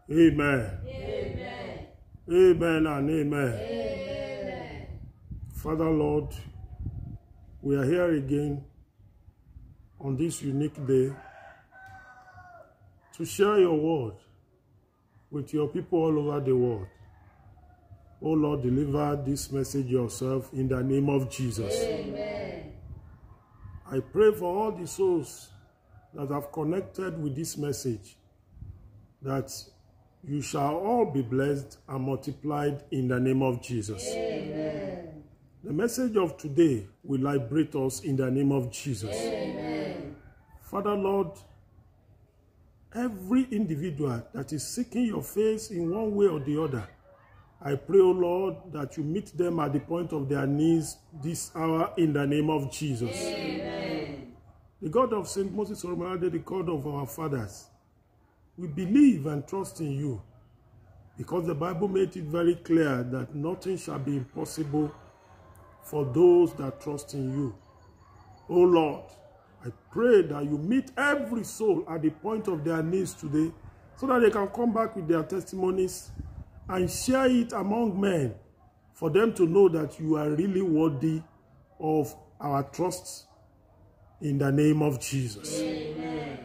Amen. Amen. Amen and amen. Amen. Father, Lord, we are here again on this unique day to share your word with your people all over the world. Oh Lord, deliver this message yourself in the name of Jesus. Amen. I pray for all the souls that have connected with this message, that you shall all be blessed and multiplied in the name of Jesus. Amen. The message of today will liberate us in the name of Jesus. Amen. Father, Lord, every individual that is seeking your face in one way or the other, I pray, O Lord, that you meet them at the point of their knees this hour in the name of Jesus. Amen. The God of St. Moses Oromalade, the God of our fathers, we believe and trust in you, because the Bible made it very clear that nothing shall be impossible for those that trust in you. Oh Lord, I pray that you meet every soul at the point of their knees today, so that they can come back with their testimonies and share it among men, for them to know that you are really worthy of our trust in the name of Jesus. Amen.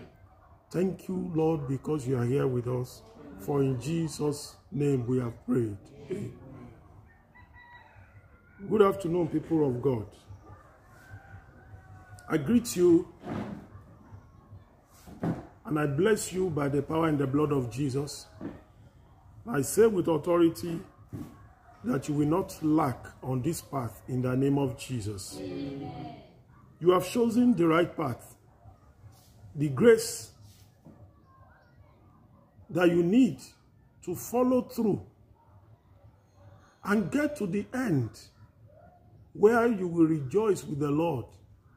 Thank you, Lord, because you are here with us. For in Jesus' name we have prayed. Amen. Good afternoon, people of God. I greet you and I bless you by the power and the blood of Jesus. I say with authority that you will not lack on this path in the name of Jesus. Amen. You have chosen the right path. The grace that you need to follow through and get to the end, where you will rejoice with the Lord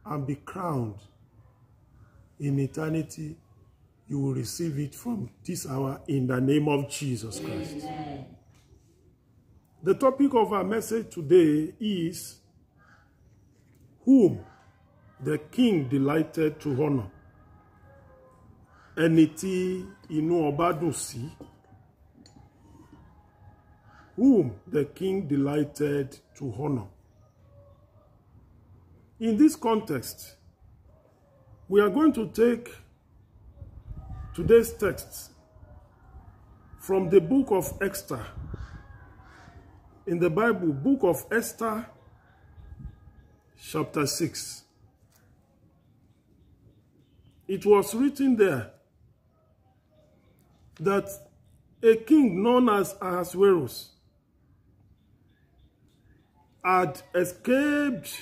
and be crowned in eternity. You will receive it from this hour in the name of Jesus Christ. Amen. The topic of our message today is whom the king delighted to honor. Ẹni tí inú ọba dùn sí. Whom the king delighted to honor. In this context, we are going to take today's text from the book of Esther. In the Bible, book of Esther, chapter 6. It was written there that a king known as Ahasuerus had escaped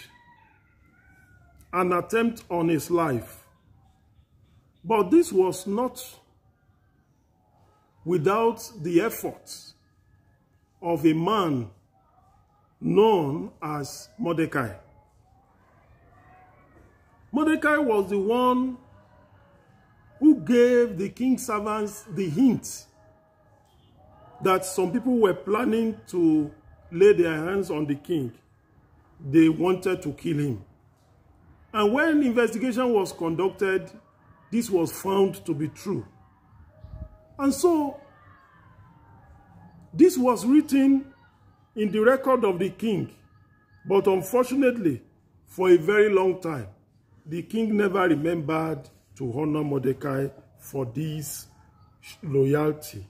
an attempt on his life. But this was not without the efforts of a man known as Mordecai. Mordecai was the one who gave the king's servants the hint that some people were planning to lay their hands on the king. They wanted to kill him. And when investigation was conducted, this was found to be true. And so, this was written in the record of the king. But unfortunately, for a very long time, the king never remembered to honor Mordecai for this loyalty.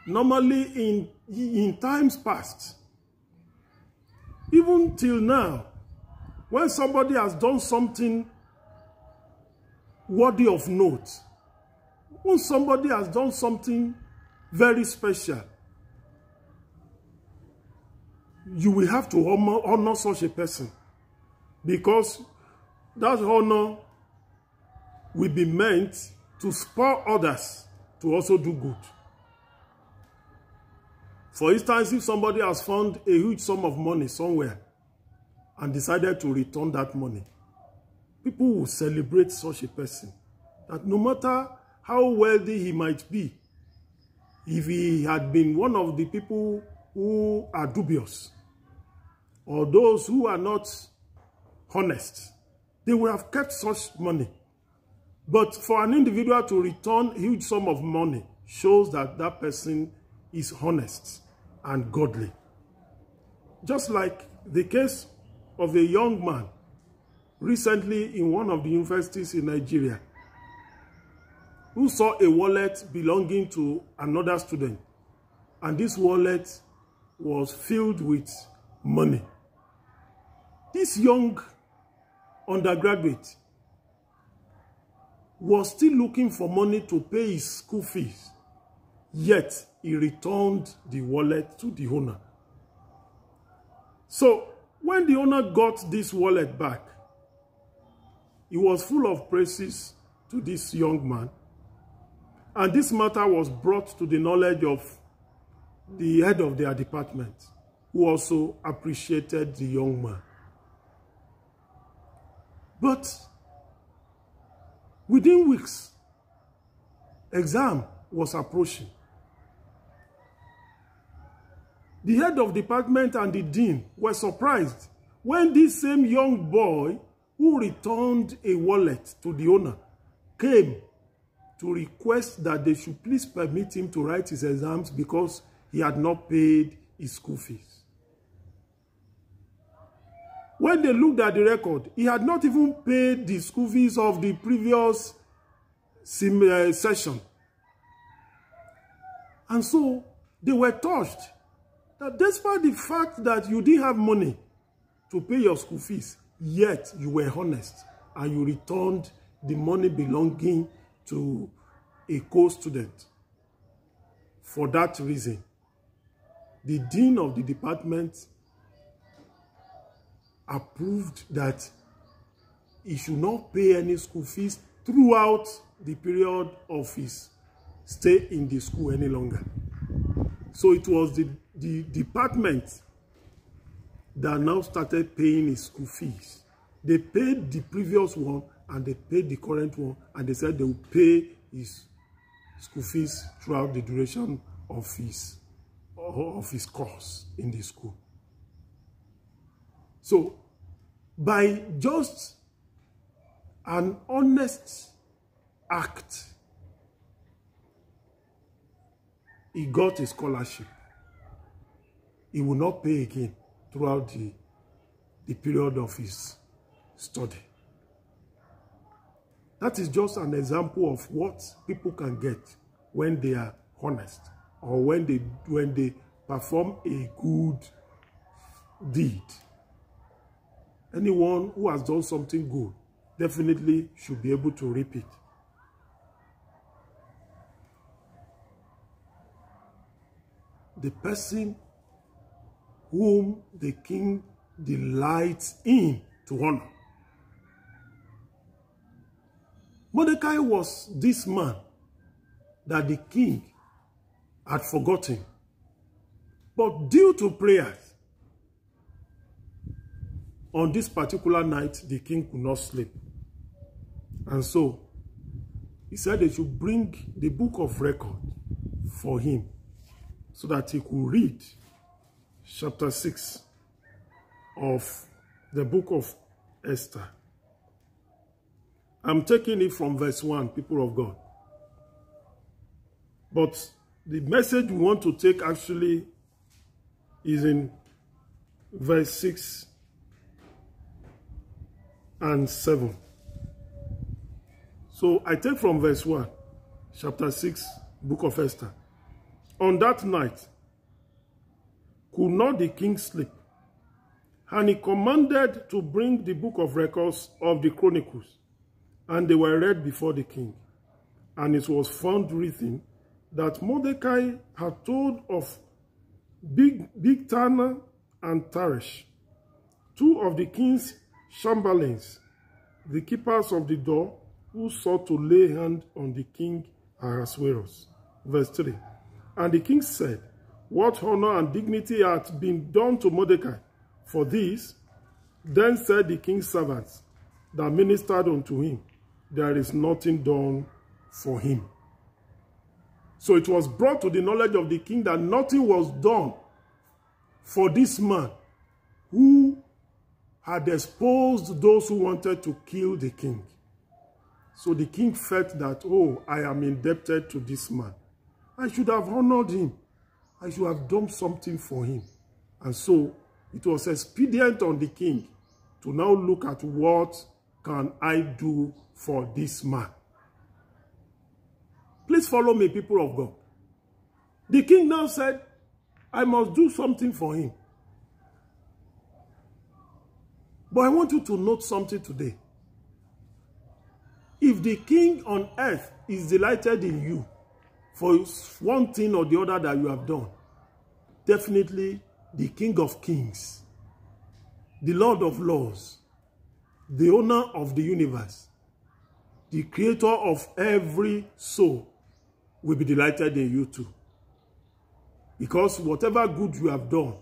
Normally, in times past, even till now, when somebody has done something worthy of note, when somebody has done something very special, you will have to honor such a person, because that honor will be meant to spur others to also do good. For instance, if somebody has found a huge sum of money somewhere and decided to return that money, people will celebrate such a person. That no matter how wealthy he might be, if he had been one of the people who are dubious, or those who are not honest, they would have kept such money But for an individual to return a huge sum of money shows that that person is honest and godly. Just like the case of a young man recently in one of the universities in Nigeria who saw a wallet belonging to another student, and this wallet was filled with money. This young undergraduate was still looking for money to pay his school fees, yet he returned the wallet to the owner. So when the owner got this wallet back, he was full of praises to this young man, and this matter was brought to the knowledge of the head of their department, who also appreciated the young man. But within weeks, exam was approaching. The head of department and the dean were surprised when this same young boy who returned a wallet to the owner came to request that they should please permit him to write his exams because he had not paid his school fees. When they looked at the record, he had not even paid the school fees of the previous session. And so they were touched that despite the fact that you didn't have money to pay your school fees, yet you were honest and you returned the money belonging to a co-student. For that reason, the dean of the department approved that he should not pay any school fees throughout the period of his stay in the school any longer. So it was the department that now started paying his school fees. They paid the previous one and they paid the current one, and they said they would pay his school fees throughout the duration of his course in the school. So, by just an honest act, he got a scholarship. He will not pay again throughout the period of his study. That is just an example of what people can get when they are honest, or when they perform a good deed. Anyone who has done something good definitely should be able to reap it. The person whom the king delights in to honor. Mordecai was this man that the king had forgotten. But due to prayers, on this particular night, the king could not sleep. And so, he said they should bring the book of record for him so that he could read chapter 6 of the book of Esther. I'm taking it from verse 1, people of God. But the message we want to take actually is in verse 6 and 7. So I take from verse 1, chapter 6, book of Esther. On that night, could not the king sleep? And he commanded to bring the book of records of the Chronicles, and they were read before the king. And it was found written that Mordecai had told of Bigthana and Teresh, two of the king's chamberlains, the keepers of the door, who sought to lay hand on the king Ahasuerus. Verse 3. And the king said, what honor and dignity hath been done to Mordecai for this? Then said the king's servants that ministered unto him, there is nothing done for him. So it was brought to the knowledge of the king that nothing was done for this man who had exposed those who wanted to kill the king. So the king felt that, oh, I am indebted to this man. I should have honored him. I should have done something for him. And so it was expedient on the king to now look at what can I do for this man. Please follow me, people of God. The king now said, I must do something for him. But I want you to note something today. If the king on earth is delighted in you for one thing or the other that you have done, definitely the King of Kings, the Lord of Lords, the owner of the universe, the creator of every soul, will be delighted in you too. Because whatever good you have done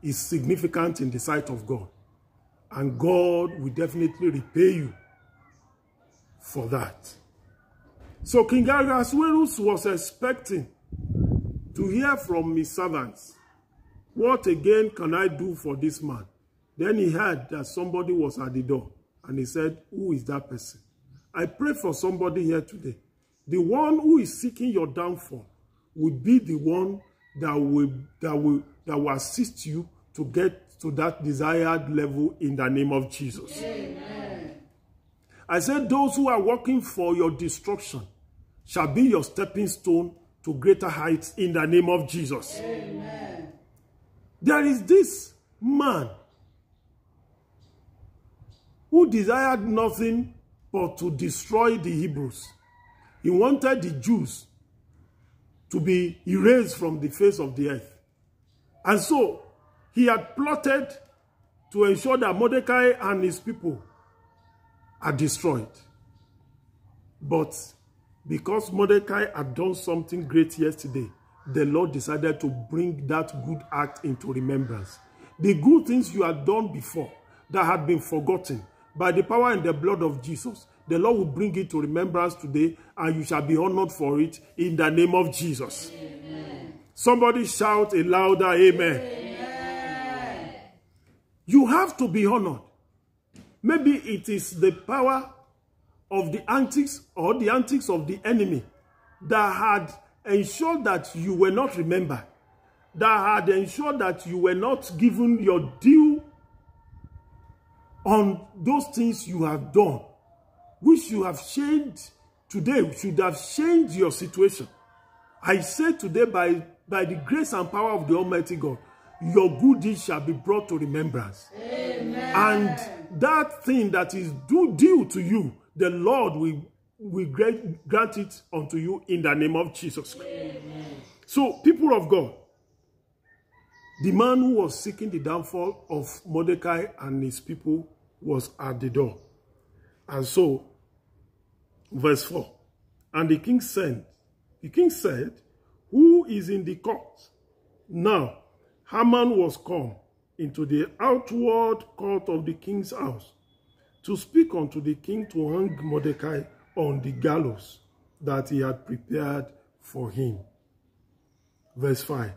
is significant in the sight of God. And God will definitely repay you for that. So King Ahasuerus was expecting to hear from his servants, what again can I do for this man? Then he heard that somebody was at the door, and he said, who is that person? I pray for somebody here today. The one who is seeking your downfall will be the one that will assist you to get to that desired level in the name of Jesus. Amen. I said those who are working for your destruction shall be your stepping stone to greater heights in the name of Jesus. Amen. There is this man who desired nothing but to destroy the Hebrews. He wanted the Jews to be erased from the face of the earth. And so he had plotted to ensure that Mordecai and his people are destroyed. But because Mordecai had done something great yesterday, the Lord decided to bring that good act into remembrance. The good things you had done before that had been forgotten, by the power and the blood of Jesus, the Lord will bring it to remembrance today, and you shall be honored for it in the name of Jesus. Amen. Somebody shout a louder amen. Amen. You have to be honored. Maybe it is the power of the antics or the antics of the enemy that had ensured that you were not remembered, that had ensured that you were not given your due on those things you have done, which you have changed today, should have changed your situation. I say today, by the grace and power of the Almighty God, your good deeds shall be brought to remembrance. Amen. And that thing that is due to you, the Lord will grant it unto you in the name of Jesus. Amen. So, people of God, the man who was seeking the downfall of Mordecai and his people was at the door. And so, verse 4, and the king said, who is in the court? Now, Haman was come into the outward court of the king's house to speak unto the king to hang Mordecai on the gallows that he had prepared for him. Verse 5,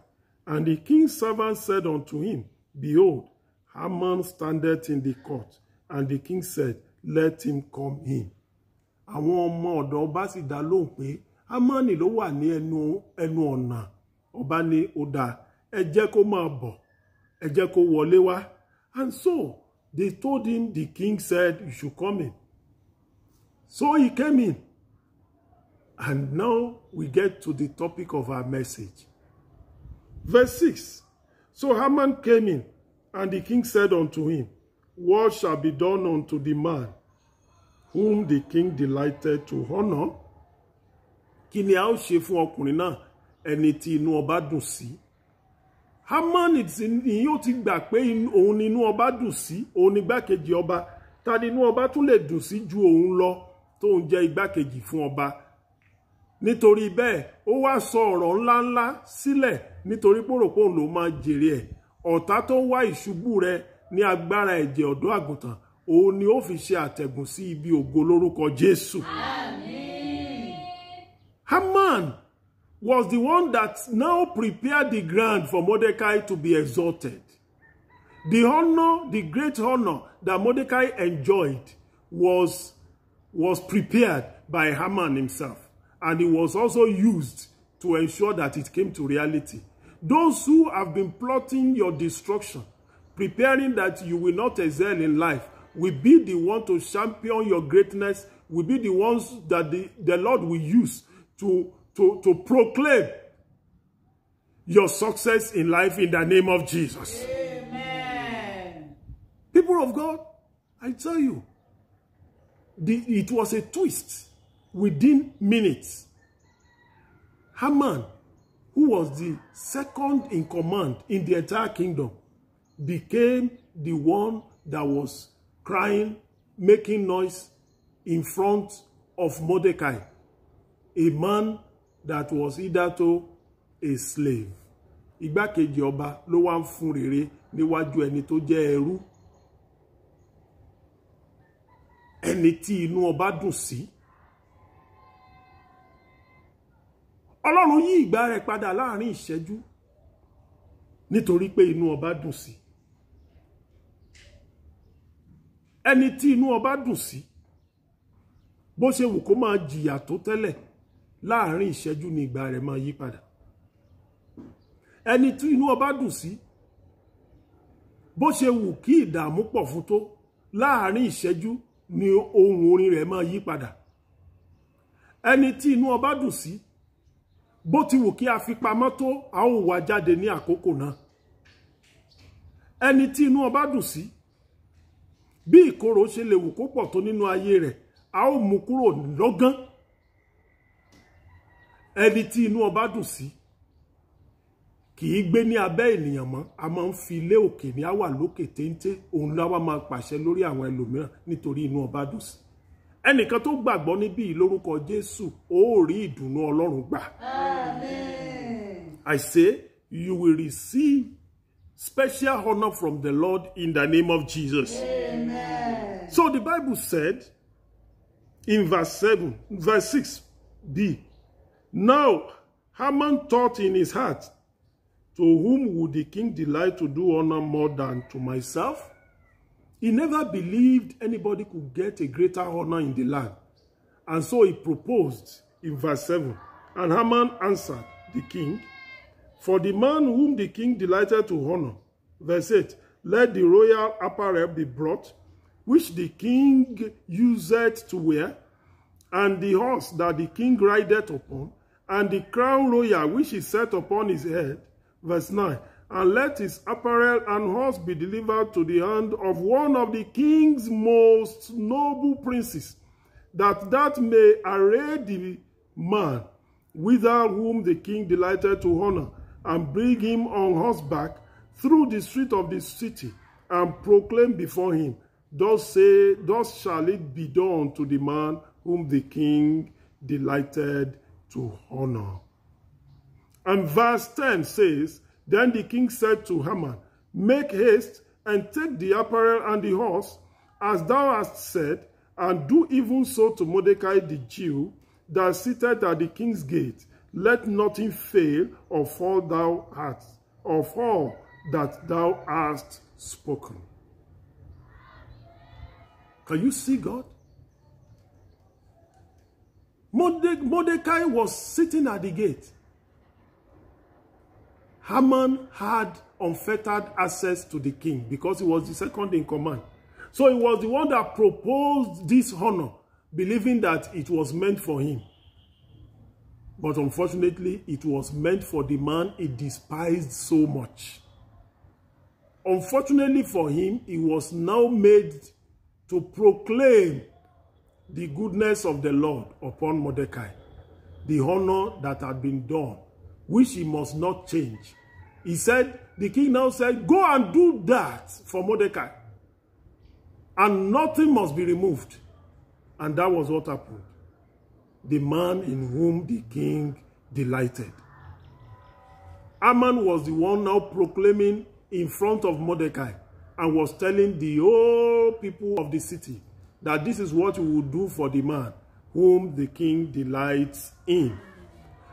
and the king's servant said unto him, behold, Haman standeth in the court. And the king said, let him come in. Àwọn ọmọ ọ̀dọ̀ bá sì dá lóhùn pé Hámánì ló wà ní ẹnu ọ̀nà. Ọba ní ó dáa, ẹ jẹ́ kó máa bọ̀, ẹ jẹ́ kó wọlé wá. And so they told him, the king said, you should come in. So he came in. And now we get to the topic of our message. Verse 6. So Haman came in, and the king said unto him, what shall be done unto the man whom the king delighted to honor? Kí ni a ó ṣe fún ọkùnrin náà, ẹni tí inú ọba dùn sí? Haman ni ó ti gbà pé òun ni inú ọba dùn sí, òun ni igbákejì ọba. Ta ni inú ọba tún lè dùn sí ju òun lọ tó ń jẹ́ igbákejì fún ọba? Nítorí bẹ́ẹ̀, ó wá sọ ọ̀rọ̀ ńláńlá sílẹ̀ nítorí pé ó rò pé òun ló máa jèrè ẹ̀. Ọ̀tá tó ń wá ìṣubú rẹ̀ ní agbára ẹ̀jẹ̀ ọ̀dọ́ àgùntàn, òun ni ó fi ṣe àtẹ̀gùn sí ibi ògo lórúkọ Jésù. Amen. Haman was the one that now prepared the ground for Mordecai to be exalted. The honor, the great honor that Mordecai enjoyed was was prepared by Haman himself, and it was also used to ensure that it came to reality. Those who have been plotting your destruction, preparing that you will not excel in life, will be the one to champion your greatness, will be the ones that the Lord will use to proclaim your success in life in the name of Jesus. Amen. People of God, I tell you, it was a twist within minutes. Haman, who was the second in command in the entire kingdom, became the one that was crying, making noise in front of Mordecai, a man that was hitherto a slave. Igbákejì ọba ló wá ń fún rere níwájú ẹni tó jẹ́ ẹrú. Ẹni tí inú ọba dùn sí. Ọlọ́run yí ìgbà rẹ̀ padà láàrin ìṣẹ́jú nítorí pé inú ọba dùn sí. Ẹni tí inú ọba dùn sí, bó ṣe wù kó máa jìyà tó tẹ́lẹ̀, láàrin ìṣẹ́jú ni ìgbà rẹ̀ máa yí padà. Ẹni tí inú ọba dùn sí, bó ṣe wù kí ìdààmú pọ̀ fún tó, láàrin ìṣẹ́jú ni ohun orin rẹ̀ máa yí padà. Ẹni tí inú ọba dùn sí, bó ti wù kí a fi pamọ́ tó, a ó wá jáde ní àkókò náà. Ẹni tí inú ọba dùn sí, bí ìkorò ṣe lè wù kó pọ̀ tó nínú ayé rẹ̀, a ó mú kúrò lọ́gán. Ẹni tí inú ọba dùn sí, kì í gbé ní abẹ́ ènìyàn mọ́, a máa ń fi ilé òkè ní àwà lókè téńté, òun láwá máa pàṣẹ lórí àwọn ẹlòmíràn nítorí inú ọba dùn sí. Ẹnìkan tó gbàgbọ́ níbí lórúkọ Jésù, ó rí ìdùnnú Ọlọ́run gbà. Amen. I say, you will receive special honor from the Lord in the name of Jesus. Amen. So the Bible said in verse 6b, now Haman thought in his heart, to whom would the king delight to do honor more than to myself? He never believed anybody could get a greater honor in the land. And so he proposed in verse 7. And Haman answered the king, for the man whom the king delighted to honor. Verse 8. Let the royal apparel be brought, which the king used to wear, and the horse that the king rideth upon, and the crown royal which he set upon his head. Verse 9. And let his apparel and horse be delivered to the hand of one of the king's most noble princes, that may array the man whither whom the king delighted to honor, and bring him on horseback through the street of the city, and proclaim before him, thus shall it be done to the man whom the king delighted to honor. And verse 10 says, then the king said to Haman, make haste and take the apparel and the horse, as thou hast said, and do even so to Mordecai the Jew, that sitteth at the king's gate. Let nothing fail of all that thou hast spoken. Can you see God? Mordecai was sitting at the gate. Haman had unfettered access to the king because he was the second in command. So he was the one that proposed this honor, believing that it was meant for him. But unfortunately, it was meant for the man he despised so much. Unfortunately for him, he was now made to proclaim the goodness of the Lord upon Mordecai, the honor that had been done, which he must not change. He said, the king now said, go and do that for Mordecai, and nothing must be removed. And that was what happened. The man in whom the king delighted. Haman was the one now proclaiming in front of Mordecai, and was telling the whole people of the city that this is what he would do for the man whom the king delights in.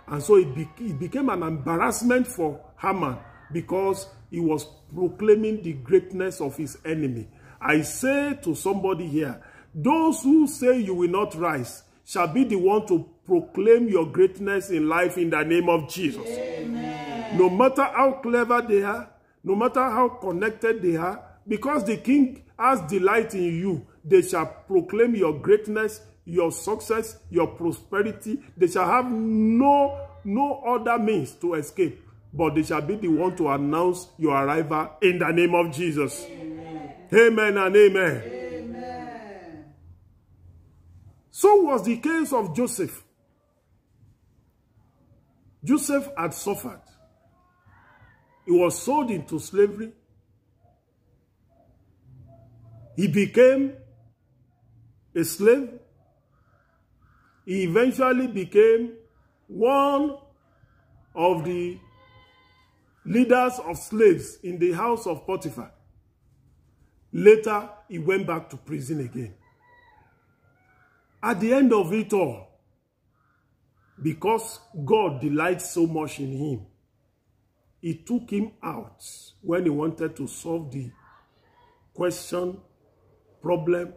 And so it became an embarrassment for Haman because he was proclaiming the greatness of his enemy. I say to somebody here Those who say you will not rise shall be the one to proclaim your greatness in life in the name of Jesus. Amen. No matter how clever they are, no matter how connected they are, because the king has delight in you, they shall proclaim your greatness, your success, your prosperity. They shall have no other means to escape, but they shall be the one to announce your arrival in the name of Jesus. Amen. Amen and amen. Amen. So was the case of Joseph. Joseph had suffered. He was sold into slavery. He became a slave. He eventually became one of the leaders of slaves in the house of Potiphar. Later, he went back to prison again. At the end of it all, because God delights so much in him, he took him out when he wanted to solve the question, problem,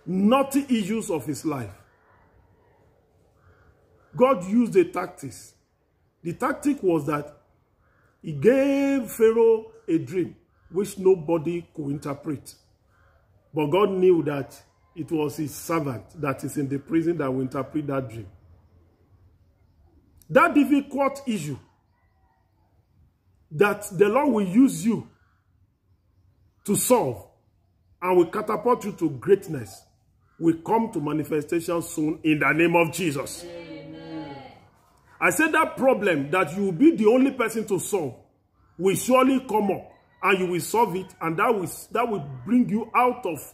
knotty issues of his life. God used a tactic. The tactic was that he gave Pharaoh a dream which nobody could interpret. But God knew that it was his servant that is in the prison that will interpret that dream. That difficult issue that the Lord will use you to solve and will catapult you to greatness will come to manifestation soon in the name of Jesus. Amen. I said that problem that you will be the only person to solve will surely come up, and you will solve it, and that will bring you out of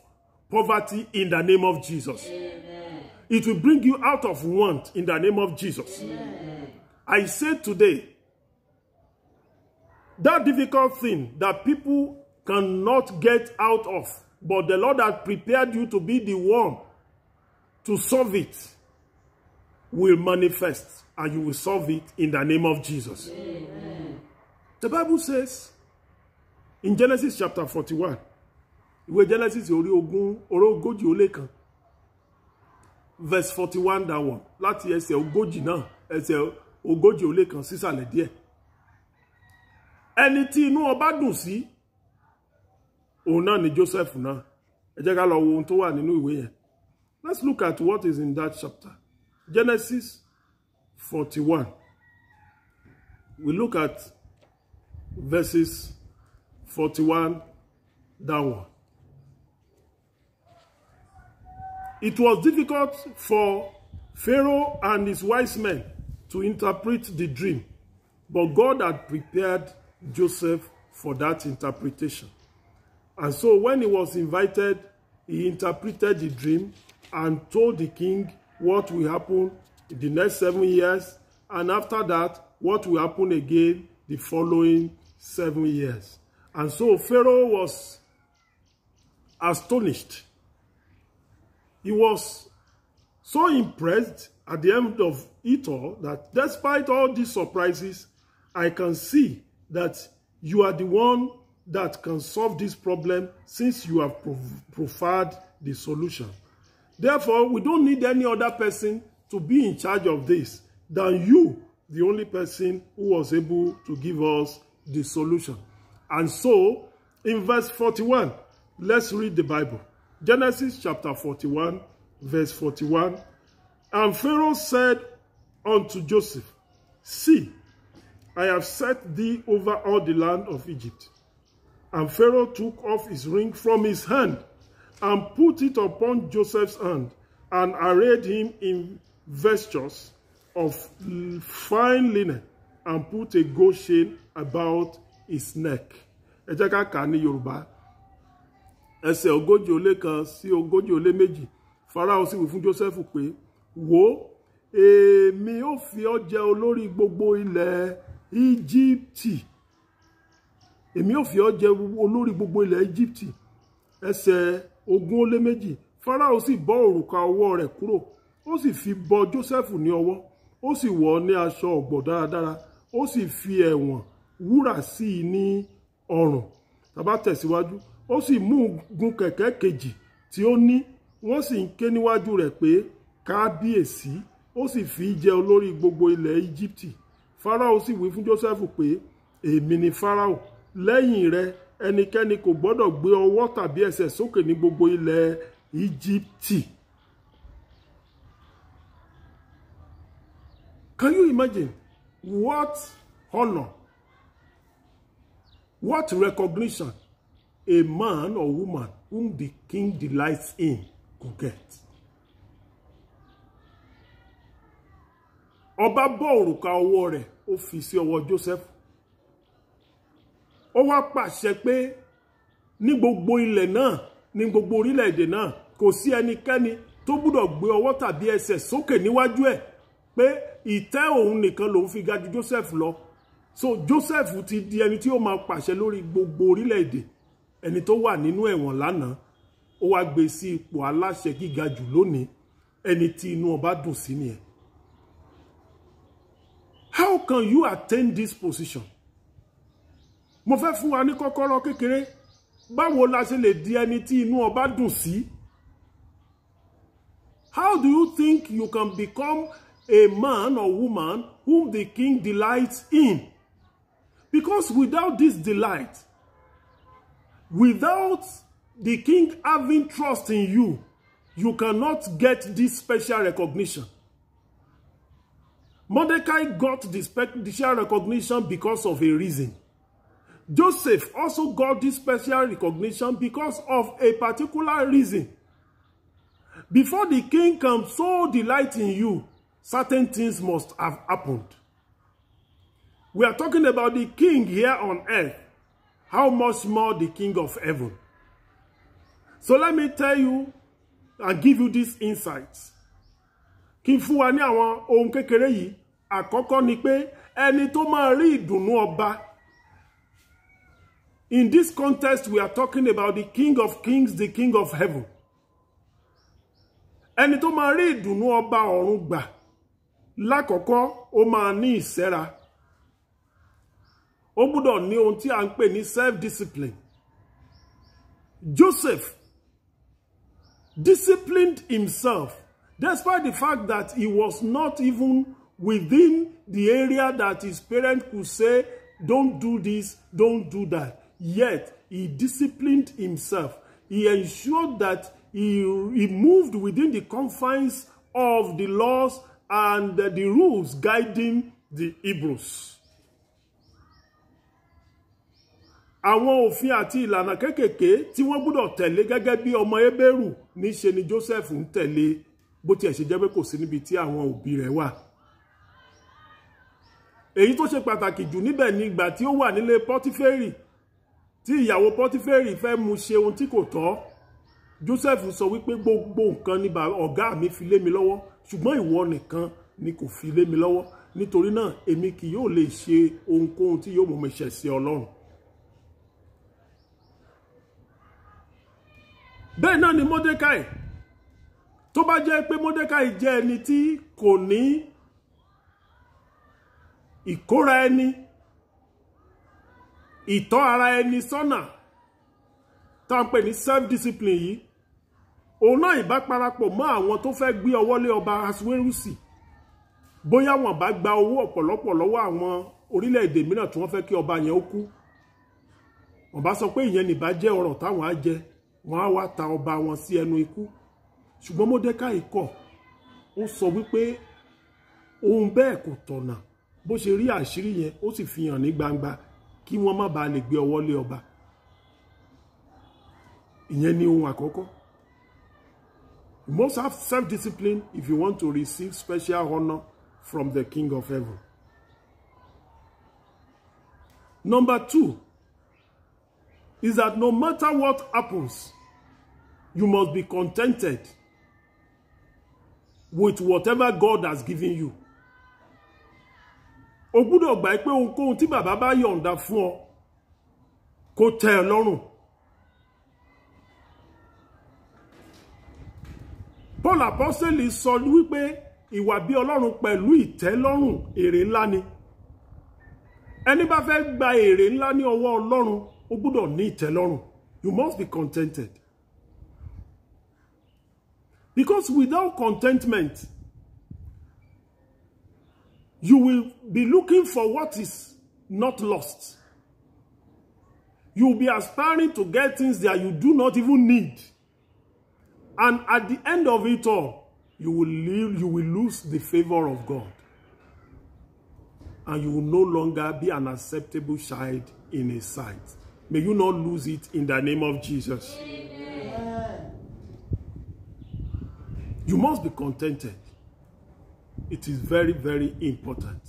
poverty in the name of Jesus. Amen. It will bring you out of want in the name of Jesus. Amen. I say today, that difficult thing that people cannot get out of, but the Lord has prepared you to be the one to solve it, will manifest, and you will solve it in the name of Jesus. Amen. The Bible says in Genesis chapter 41, ìwé Genesis ogójì ó lé kan, verse 41 that one, láti ẹsẹ̀ ogójì náà, ẹsẹ̀ ogójì ó lé kan sísàlẹ̀ díẹ̀. Ẹni tí inú ọba dùn sí, òun náà ni Joseph náà. Ẹ jẹ́ ká lọ wo ohun tó wà nínú ìwé yẹn. Let's look at what is in that chapter. Genesis 41. We look at verses 41 downward. It was difficult for Pharaoh and his wise men to interpret the dream, but God had prepared Joseph for that interpretation. And so when he was invited, he interpreted the dream and told the king what will happen in the next 7 years, and after that, what will happen again the following 7 years. And so Pharaoh was astonished. He was so impressed at the end of it all that despite all these surprises, I can see that you are the one that can solve this problem since you have proffered the solution. Therefore, we don't need any other person to be in charge of this than you, the only person who was able to give us the solution. And so, in verse 41, let's read the Bible. Genesis chapter 41, verse 41. And Pharaoh said unto Joseph, See, I have set thee over all the land of Egypt. And Pharaoh took off his ring from his hand and put it upon Joseph's hand and arrayed him in vestures of fine linen and put a gold chain about his neck. Ẹ jẹ́ ká kà ní Yorùbá. Ẹsẹ̀ ogójì ó lé kan sí ogójì ó lé méjì. Fáráò sì wí fún Joseph pé, wò, èmi ó fi ọ́ jẹ olórí gbogbo ilẹ̀ Íjíbítì. Èmi ó fi ọ́ jẹ olórí gbogbo ilẹ̀ Íjíbítì. Ẹsẹ̀ ogún ó lé méjì. Fáráò sì bọ́ òrùka ọwọ́ rẹ̀ kúrò. Ó sì fi bọ Joseph ní ọwọ́. Ó sì wọ̀ ọ́ ní aṣọ ọ̀gbọ̀ dáradára. Ó sì fi ẹ̀wọ̀n wúrà sí i ní ọrùn. Tá bá tẹ̀síwájú. Ó sì mú gun kẹ̀kẹ́ kejì tí ó ní, wọ́n sì ń ké níwájú rẹ̀ pé kábíyèsí, ó sì fi jẹ olórí gbogbo ilẹ̀ Íjíbítì. Fáráò sì wí fún Jósẹ́fù pé èmi ni Fáráò, lẹ́yìn rẹ ẹnikẹ́ni kò gbọ́dọ̀ gbé ọwọ́ tàbí ẹsẹ̀ sókè ní gbogbo ilẹ̀ Íjíbítì. Can you imagine what honor, what recognition a man or woman whom the king delights in could get? Ọba bọ́ òrùka ọwọ́ rẹ̀, ó fi sí ọwọ́ Joseph. Ó wá pàṣẹ pé ní gbogbo ilẹ̀ náà, ní gbogbo orílẹ̀-èdè náà, kò sí ẹnikẹ́ni tó gbọ́dọ̀ gbé ọwọ́ tàbí ẹsẹ̀ sókè níwájú ẹ̀, pé ìtẹ́ òun nìkan lòun fi ga ju Joseph lọ. So Joseph ti di ẹni tí ó máa pàṣẹ lórí gbogbo orílẹ̀-èdè. Ẹni tó wà nínú ẹ̀wọ̀n lánàá, ó wá gbé sí ipò aláṣẹ gíga jù lónìí. Ẹni tí inú ọba dùn sí nìyẹn. How can you attain this position? Mo fẹ́ fún wa ní kọ́kọ́rọ́ kékeré. Báwo la ṣe lè di ẹni tí inú ọba dùn sí? How do you think you can become a man or woman whom the king delights in? Because without this delight, without the king having trust in you, you cannot get this special recognition. Mordecai got this special recognition because of a reason. Joseph also got this special recognition because of a particular reason. Before the king can so delight in you, certain things must have happened. We are talking about the king here on earth. How much more the king of heaven? So let me tell you and give you these insights. Kí n fún wa ní àwọn ohun kékeré yìí. Àkọ́kọ́ ni pé ẹni tó máa rí ìdùnnú ọba. In this context, we are talking about the King of Kings, the King of Heaven. Ẹni tó máa rí ìdùnnú ọba ọ̀run gbà. Lákọ̀ọ́kọ́, ó máa ní ìṣẹ́ra. Ó gbọ́dọ̀ ní ohun tí a ń pè ní self-discipline. Joseph disciplined himself despite the fact that he was not even within the area that his parents could say, don't do this, don't do that. Yet, he disciplined himself. He ensured that he moved within the confines of the laws and the rules guiding the Hebrews. Àwọn òfin àti ìlànà kékèké tí wọ́n gbọ́dọ̀ tẹ̀lé gẹ́gẹ́ bí ọmọ Hébérù níṣe ni Joseph ń tẹ̀lé, bó tiẹ̀ ṣe jẹ́ pé kò sí níbi tí àwọn òbí rẹ̀ wà. Èyí tó ṣe pàtàkì jù níbẹ̀ ni ìgbà tí ó wà nílé Pọ́tíférì, tí ìyàwó Pọ́tíférì fẹ́ mú ṣe ohun tí kò tọ́. Joseph sọ wípé gbogbo nǹkan ni ọ̀gá mi fi lé mi lọ́wọ́, ṣùgbọ́n ìwọ nìkan ni kò fi lé mi lọ́wọ́. Nítorí náà, èmi kì yóò lè ṣe ohunkóhun tí yóò mú mi ṣẹ̀ sí Ọlọ́run. Bẹ́ẹ̀ náà ni Mordecai. Tó bá jẹ́ pé Mordecai jẹ́ ẹni tí kò ní ìkóra ẹni, ìtọ́ ara ẹni sọ́nà, tá ń pè ní self-discipline yìí, òun náà ìbá parapọ̀ mọ́ àwọn tó fẹ́ gbé ọwọ́ lé ọba Ahasuerusi. Bóyá wọ́n bá gba owó ọ̀pọ̀lọpọ̀ lọ́wọ́ àwọn orílẹ̀-èdè mìíràn tí wọ́n fẹ́ kí ọba yẹn ó kú. Wọ́n bá sọ pé ìyẹn nìbá jẹ́ ọrọ̀ táwọn á jẹ, wọ́n á wá ta ọba wọn sí ẹnu ikú. Ṣùgbọ́n Mordecai kọ̀, ó sọ wípé ohun bẹ́ẹ̀ kò tọ̀nà. Bó ṣe rí àṣírí yẹn, ó sì fi hàn ní gbangba kí wọ́n má bàa lè gbé ọwọ́ lé ọba. Ìyẹn ni ohun àkọ́kọ́. You must have self-discipline if you want to receive special honor from the King of Heaven. Number 2 is that no matter what happens, you must be contented with whatever God has given you. O gbọ́dọ̀ gbà pé ohunkóhun tí bàbá bá yọ̀ǹda fún ọ kó tẹ́ ẹ lọ́rùn. Paul Apostle sọ wípé ìwà bí Ọlọ́run pẹ̀lú ìtẹ́lọ́rùn èrè ńlá ni. Ẹni bá fẹ́ gba èrè ńlá ní ọwọ́ Ọlọ́run, ó gbọ́dọ̀ ní ìtẹ́lọ́rùn. You must be contented. Because without contentment, you will be looking for what is not lost. You will be aspiring to get things that you do not even need. And at the end of it all, you will lose the favor of God. And you will no longer be an acceptable child in His sight. May you not lose it in the name of Jesus. Amen. You must be contented. It is very, very important.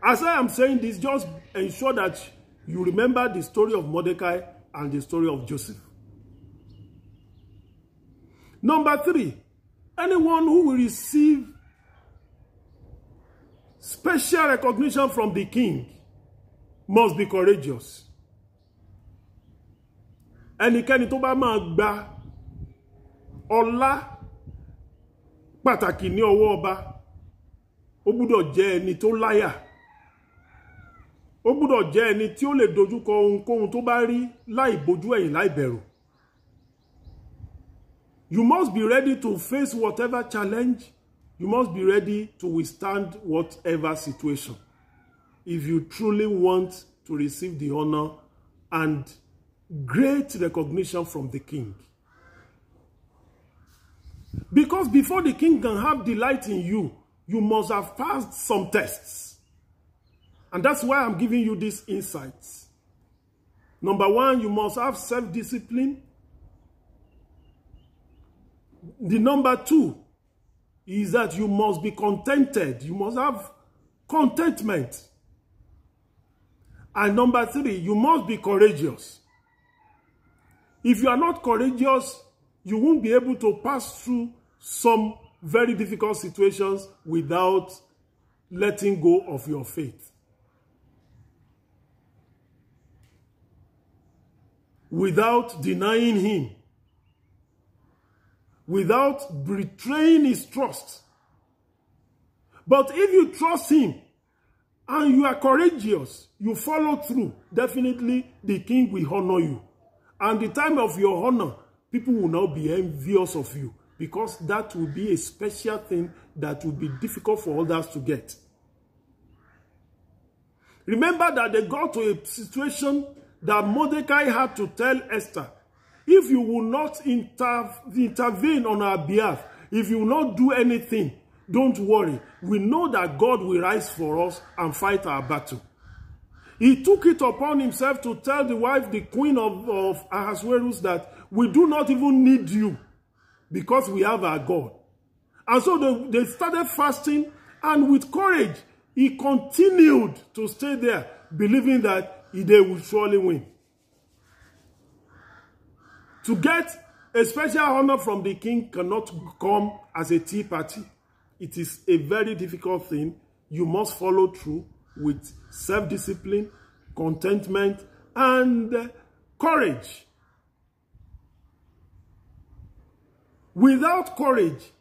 As I am saying this, just ensure that you remember the story of Mordecai and the story of Joseph. Number 3, anyone who will receive special recognition from the king must be courageous. Ẹnikẹ́ni tó bá máa gba ọlá pàtàkì ní ọwọ́ ọba, ó gbọ́dọ̀ jẹ́ ẹni tó láyà. Ó gbọ́dọ̀ jẹ́ ẹni tí ó lè dojúkọ ohunkóhun tó bá rí láì bojú ẹ̀yìn láì bẹ̀rù. You must be ready to face whatever challenge. You must be ready to withstand whatever situation if you truly want to receive the honor and great recognition from the king. Because before the king can have delight in you, you must have passed some tests. And that's why I'm giving you these insights. Number 1, you must have self-discipline. The number 2 is that you must be contented. You must have contentment. And number 3, you must be courageous. If you are not courageous, you won't be able to pass through some very difficult situations without letting go of your faith. Without denying Him. Without betraying His trust. But if you trust Him and you are courageous, you follow through, definitely the king will honor you. And the time of your honor, people will now be envious of you, because that will be a special thing that will be difficult for others to get. Remember that they got to a situation that Mordecai had to tell Esther, if you will not intervene on our behalf, if you will not do anything, don't worry. We know that God will rise for us and fight our battle. He took it upon himself to tell the wife, the queen of Ahasuerus, that we do not even need you because we have our God. And so they started fasting, and with courage, he continued to stay there, believing that they would surely win. To get a special honor from the king cannot come as a tea party. It is a very difficult thing. You must follow through with self-discipline, contentment, and courage. Without courage,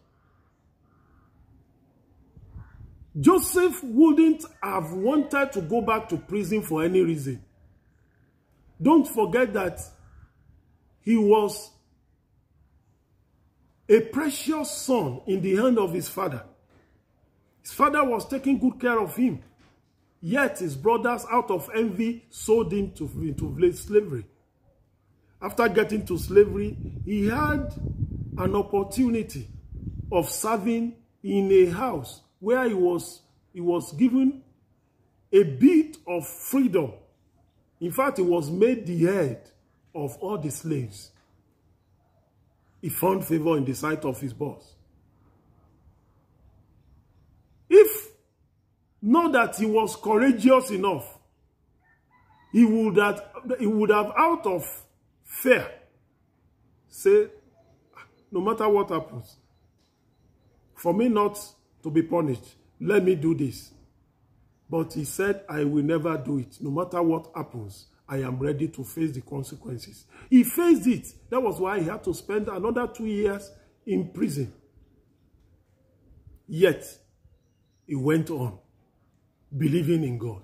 Joseph wouldn't have wanted to go back to prison for any reason. Don't forget that he was a precious son in the hand of his father. His father was taking good care of him. Yet his brothers, out of envy, sold him into slavery. After getting to slavery, he had an opportunity of serving in a house where he was given a bit of freedom. In fact, he was made the head of all the slaves. He found favor in the sight of his boss. If not that he was courageous enough, he would have out of fear say, no matter what happens, for me not to be punished, let me do this. But he said, I will never do it. No matter what happens, I am ready to face the consequences. He faced it. That was why he had to spend another 2 years in prison. Yet, he went on, believing in God.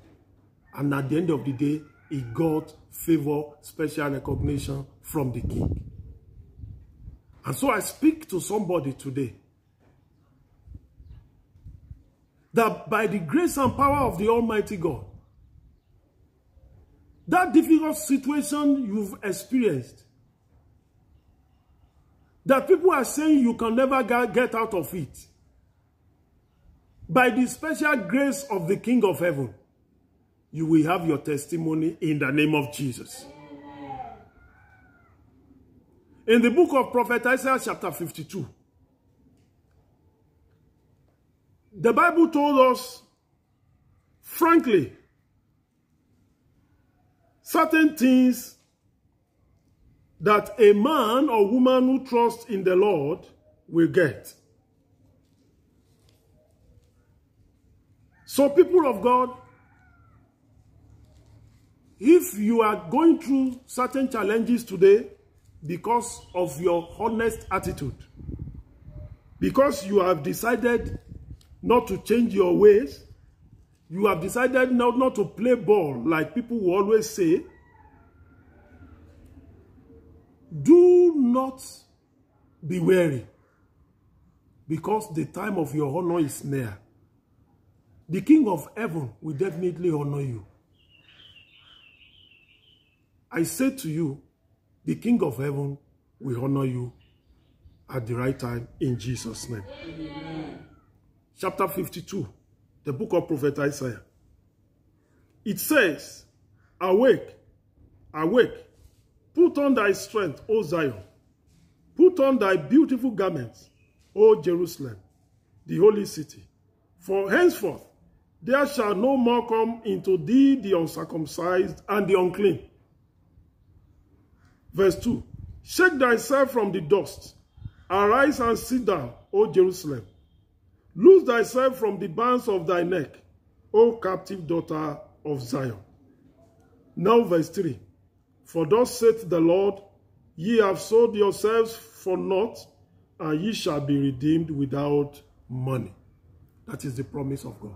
And at the end of the day, he got favor, special recognition from the king. And so I speak to somebody today that by the grace and power of the Almighty God, that difficult situation you've experienced, that people are saying you can never get out of it, by the special grace of the King of Heaven, you will have your testimony in the name of Jesus. In the book of Prophet Isaiah chapter 52, the Bible told us, frankly, certain things that a man or woman who trusts in the Lord will get. So, people of God, if you are going through certain challenges today because of your honest attitude, because you have decided not to change your ways, you have decided not to play ball like people will always say, do not be weary, because the time of your honor is near. The King of Heaven will definitely honor you. I say to you, the King of Heaven will honor you at the right time in Jesus' name. Amen. Chapter 52, the book of Prophet Isaiah. It says, awake, awake, put on thy strength, O Zion. Put on thy beautiful garments, O Jerusalem, the holy city. For henceforth there shall no more come into thee the uncircumcised and the unclean. Verse 2, shake thyself from the dust. Arise and sit down, O Jerusalem. Loose thyself from the bands of thy neck, O captive daughter of Zion. Now verse 3, for thus saith the Lord, ye have sold yourselves for naught, and ye shall be redeemed without money. That is the promise of God.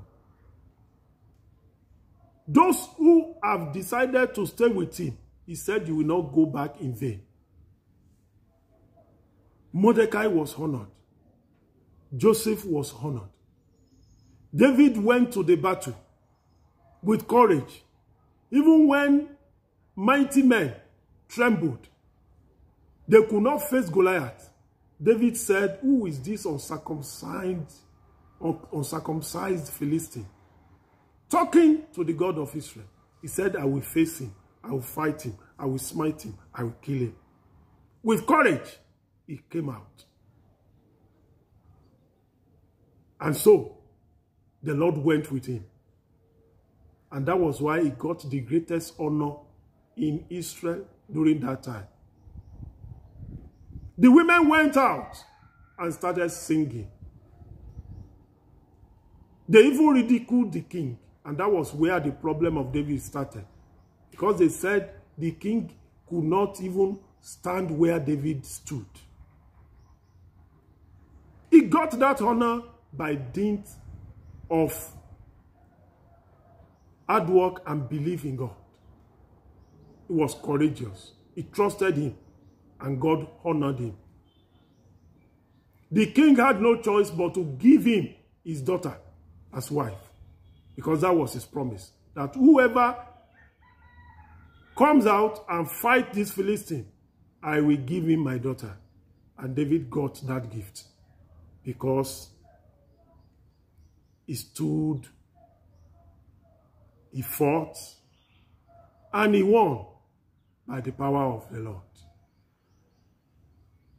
Those who have decided to stay with him, he said you will not go back in vain. Mordecai was honored. Joseph was honored. David went to the battle with courage. Even when mighty men trembled, they could not face Goliath. David said, who is this uncircumcised Philistine? Talking to the God of Israel. He said, I will face him. I will fight him. I will smite him. I will kill him. With courage, he came out. And so, the Lord went with him. And that was why he got the greatest honor in Israel during that time. The women went out and started singing. They even ridiculed the king. And that was where the problem of David started. Because they said the king could not even stand where David stood. He got that honor by dint of hard work and belief in God. He was courageous. He trusted him, and God honored him. The king had no choice but to give him his daughter as wife, because that was his promise, that whoever comes out and fight this Philistine, I will give him my daughter. And David got that gift because he stood, he fought, and he won by the power of the Lord.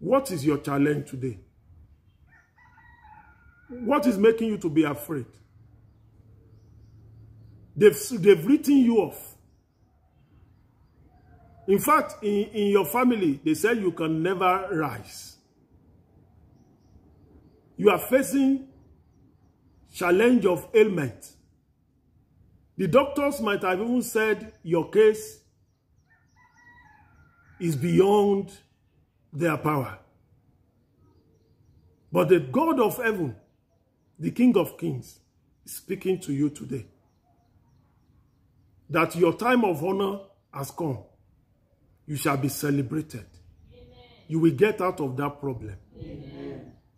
What is your challenge today? What is making you to be afraid? They've written you off. In fact, in your family, they said you can never rise. You are facing challenge of ailment. The doctors might have even said your case is beyond their power. But the God of heaven, the King of Kings, is speaking to you today. That your time of honor has come. You shall be celebrated. Amen. You will get out of that problem.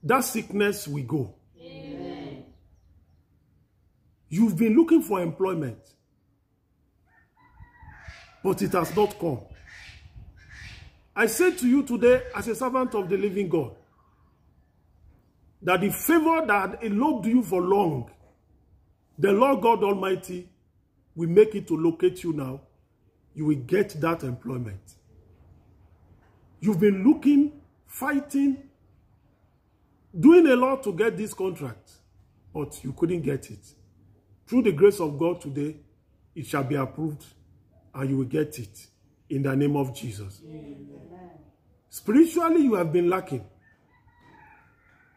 That sickness will go. You've been looking for employment, but it has not come. I say to you today, as a servant of the living God, that the favor that eloped you for long, the Lord God Almighty will make it to locate you now. You will get that employment. You've been looking, fighting, doing a lot to get this contract, but you couldn't get it. Through the grace of God today, it shall be approved and you will get it in the name of Jesus. Amen. Spiritually, you have been lacking.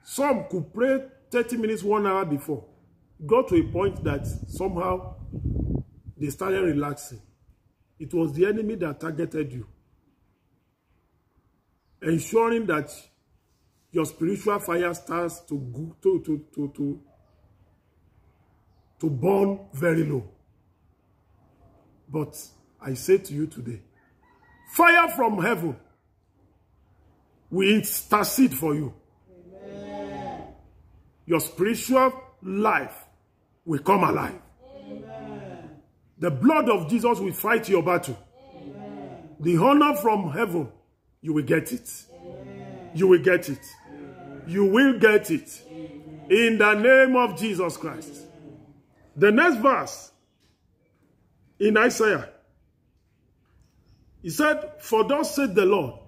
Some could pray 30 minutes, 1 hour before. Got to a point that somehow they started relaxing. It was the enemy that targeted you, ensuring that your spiritual fire starts to burn very low. But I say to you today, fire from heaven will intercede for you. Amen. Your spiritual life will come alive. Amen. The blood of Jesus will fight your battle. Amen. The honor from heaven, you will get it. Amen. You will get it. Amen. You will get it. Amen. In the name of Jesus Christ. Amen. The next verse in Isaiah, he said, "For thus said the Lord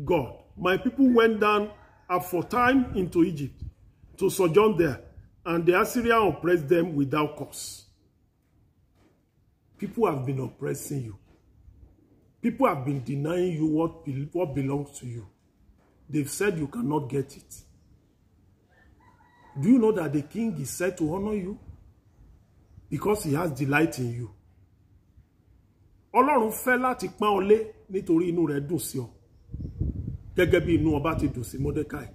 God, my people went down aforetime into Egypt to sojourn there, and the Assyrian oppressed them without cause." People have been oppressing you. People have been denying you what belongs to you. They've said you cannot get it. Do you know that the king is said to honor you? Because he has delight in you. Ọlọ́run fẹ́ láti pọ́n ọ lé nítorí inú rẹ̀ dùn sí ọ. Gẹ́gẹ́ bí inú ọba ti dùn sí Mọ́dékáì.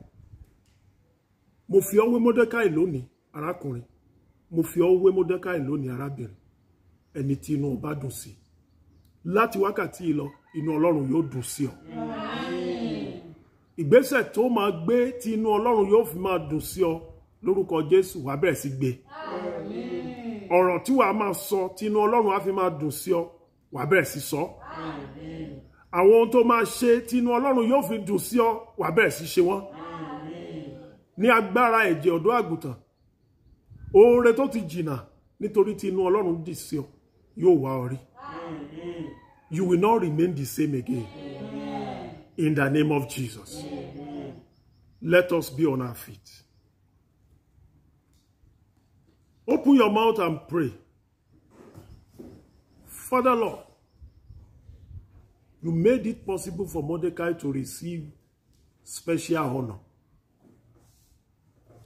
Mo fi ọ́ wé Mọ́dékáì lónìí, arákùnrin. Mo fi ọ́ wé Mọ́dékáì lónìí, arábìnrin. Ẹni tí inú ọba dùn sí. Láti wákàtí yìí lọ, inú Ọlọ́run yóò dùn sí ọ. Ìgbésẹ̀ tó máa gbé tí inú Ọlọ́run yóò fi máa dùn sí ọ lórúkọ Jésù wá bẹ̀rẹ̀ sí gbé. Ọ̀rọ̀ tí wàá máa sọ tí inú Ọlọ́run á fi máa dùn sí ọ wàá bẹ̀rẹ̀ sí sọ. Àwọn ohun tó máa ṣe tí inú Ọlọ́run yóò fi dùn sí ọ wàá bẹ̀rẹ̀ sí ṣe wọ́n. Ní agbára ẹ̀jẹ̀ ọ̀dọ́ àgùntàn, oore tó ti jìnnà nítorí tí inú Ọlọ́run dì sí ọ yóò wá ọ rí. You will not remain the same again. In the name of Jesus. Let us be on our feet. Open your mouth and pray. Father Lord, you made it possible for Mordecai to receive special honor.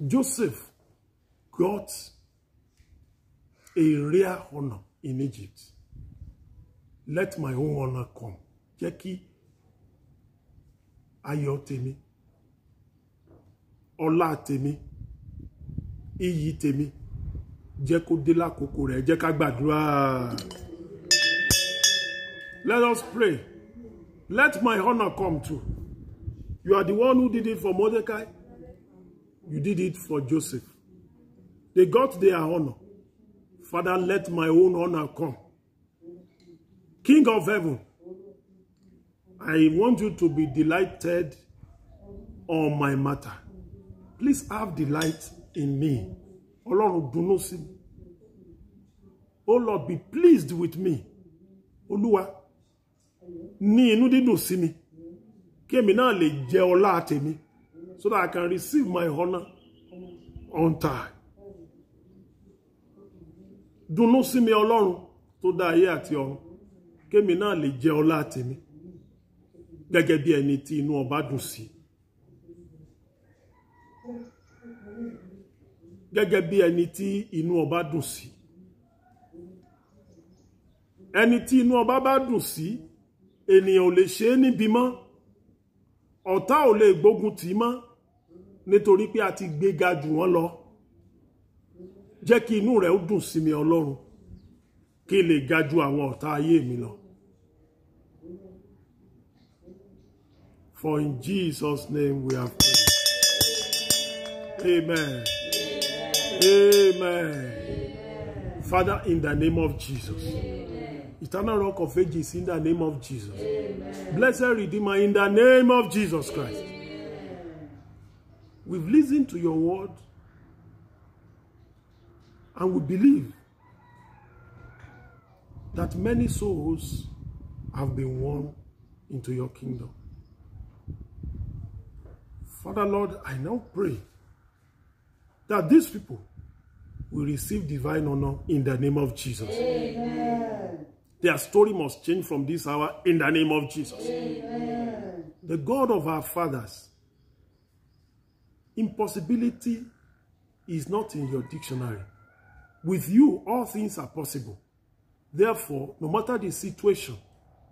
Joseph got a rare honor in Egypt. Let my own honor come. Jẹ́ kí ayọ̀ tèmi, ọlá tèmi, iyì tèmi, jẹ́ kó dé lákòókò rẹ̀, jẹ́ ká gbàdúrà. Let us pray. Let my honor come too. You are the one who did it for Mordecai. You did it for Joseph. They got their honor. Father, let my own honor come. King of heaven, I want you to be delighted on my matter. Please have delight in me. Ọlọ́run dùnnú sí mi. Oh Lord, be pleased with me. Olúwa, ní inú dídùn sí mi. Kí èmi náà lè jẹ ọlá tèmi, so that I can receive my honor on time. Dùnnú sí mi Ọlọ́run tó dá ayé àti ọ̀run. Kí èmi náà lè jẹ ọlá tèmi. Gẹ́gẹ́ bí ẹni tí inú ọba dùn sí. Gẹ́gẹ́ bí ẹni tí inú ọba dùn sí. Ẹni tí inú ọba bá dùn sí, ènìyàn ò lè ṣe é níbi mọ́. Ọ̀tá ò lè gbógun tì mọ́ nítorí pé a ti gbéga jù wọ́n lọ. Jẹ́ kí inú rẹ̀ ó dùn sí mi Ọlọ́run, kí lè ga ju àwọn ọ̀tá ayé mi lọ. For in Jesus' name we have prayed. Amen. Amen. Father, in the name of Jesus. Eternal Rock of Ages, in the name of Jesus. Blessed Redeemer, in the name of Jesus Christ. We've listened to your word and we believe that many souls have been won into your kingdom. Father, Lord, I now pray that these people will receive divine honor in the name of Jesus. Amen. Their story must change from this hour in the name of Jesus. Amen. The God of our fathers, impossibility is not in your dictionary. With you, all things are possible. Therefore, no matter the situation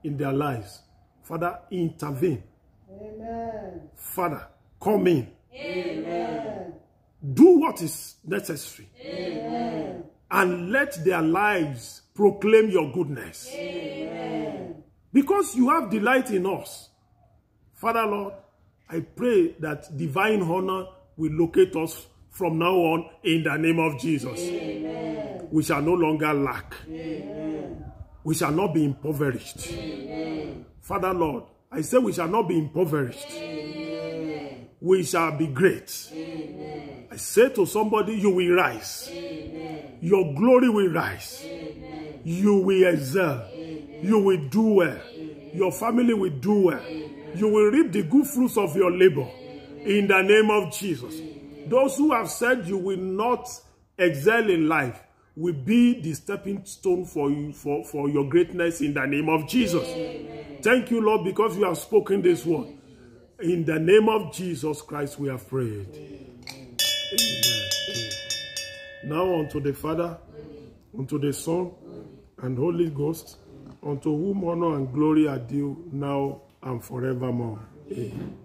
in their lives, Father, intervene. Amen. Father, come in. Amen. Do what is necessary. Amen. And let their lives proclaim your goodness. Amen. Because you have delight in us. Father, Lord, I pray that divine honor will locate us from now on in the name of Jesus. Amen. We shall no longer lack. Amen. We shall not be impoverished. Amen. Father, Lord, I say we shall not be impoverished. Amen. We shall be great. Amen. I say to somebody, you will rise. Amen. Your glory will rise. Amen. You will excel. Amen. You will do well. Your family will do well. You will reap the good fruits of your labor. In the name of Jesus. Those who have said you will not excel in life will be the stepping stone for you, for your greatness in the name of Jesus. Amen. Thank you, Lord, because you have spoken this word. In the name of Jesus Christ, we have prayed. Amen. Amen. Now unto the Father, unto the Son, and Holy Ghost, unto whom honor and glory are due now and forevermore. Amen.